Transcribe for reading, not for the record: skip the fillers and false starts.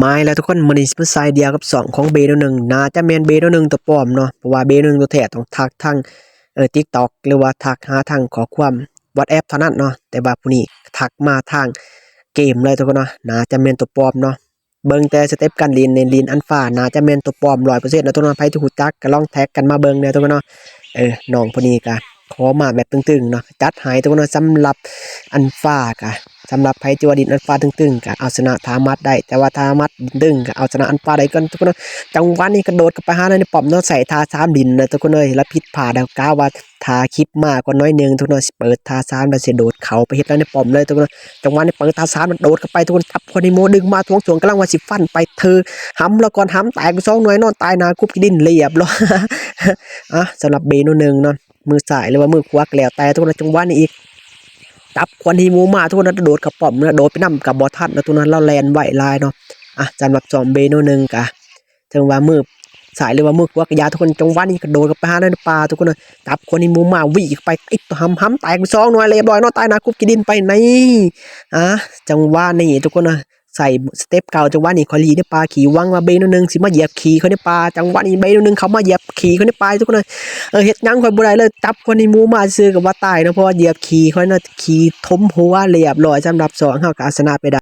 มาแล้วทุกคนมันนี่เป็นไซเดียวกับ2ของเบโนหนึ่งน่าจะแมนเบโนหนึ่งตัวปลอมเนาะเพราะว่าเบโนหนึ่งตัวแท้ต้องทักทางTikTok หรือว่าทักหาทางขอความ WhatsApp เท่านั้นเนาะแต่ว่าผู้นี้ทักมาทางเกมเลยทุกคนเนาะน่าจะแม่นตัวปลอมเนาะเบิ่งแต่สเต็ปการเรียนในลีนอัลฟาน่าจะแม่นตัวปลอม 100% นะทุกคนไผที่ฮู้จักก็ลองแท็กกันมาเบิ่งเด้อทุกคนเนาะน้องผู้นี้ก็ขอมาแบบตึงๆเนาะจัดให้ทุกคนเนาะสำหรับอัลฟาก็สำหรับไผที่ว่าดินอัลฟาตึงๆก็เอาชนะทามัดได้แต่ว่าทามัดดึงก็เอาชนะอัลฟาได้ก่อนทุกคนเนาะจังหวะนี้กระโดดเข้าไปหาในป้อมเนาะใส่ทา3ดินนะทุกคนเอ้ยแล้วผิดพลาดแล้วกะว่าทาคลิปมากกว่าน้อยนึงทุกคนสิเปิดทา3แล้วสิโดดเข้าไปเฮ็ดในป้อมเลยทุกคนจังหวะนี้เปิดทา3มันโดดเข้าไปทุกคนจับคนในโมดึงมาทวงสวงกำลังว่าสิฟันไปเธอหำแล้วก่อนหำแตก2หน่วยนอนตายนาคุบดินเรียบร้อยสำหรับเบโน1เนาะมือซ้ายหรือว่ามือขวาแล้วแต่ทุกคนจังหวะนี้อีกจับควันฮีโมมาทุกคนโดดกับป้อมโดดไปนำกับบอทัดแล้วทุกนั้นเราแลนไหวลายเนาะสำหรับจอมเบโน1กะถึงว่ามือสายหรือว่ามือขวากระยาทุกคนจังหวะนี้กระโดดกับไปหาในป่าทุกคนจับควันฮีโมมาวิ่งไปไอ้ตัวหำแตกไป2หน่วยเรียบร้อยนอนตายนาคุบดินไปในจังหวะนี้ทุกคนใส่สเต็ปเก่าจังหวะนี้คอลีในปลาขี่วังมาเบโนหนึ่งสิมาเหยียบขี่เขาในปลาจังหวะนี้เบโนหนึ่งเขามาเหยียบขี่เขาในปลาทุกคนเฮ็ดยังคอยบ่ได้เลยจับคนในหมู่มาซื้อกับว่าตายเนาะเพราะว่าเหยียบขี่เขาน่ะขี่ทมหัวเรียบร้อยสำหรับ2เฮาก็ชนะไปได้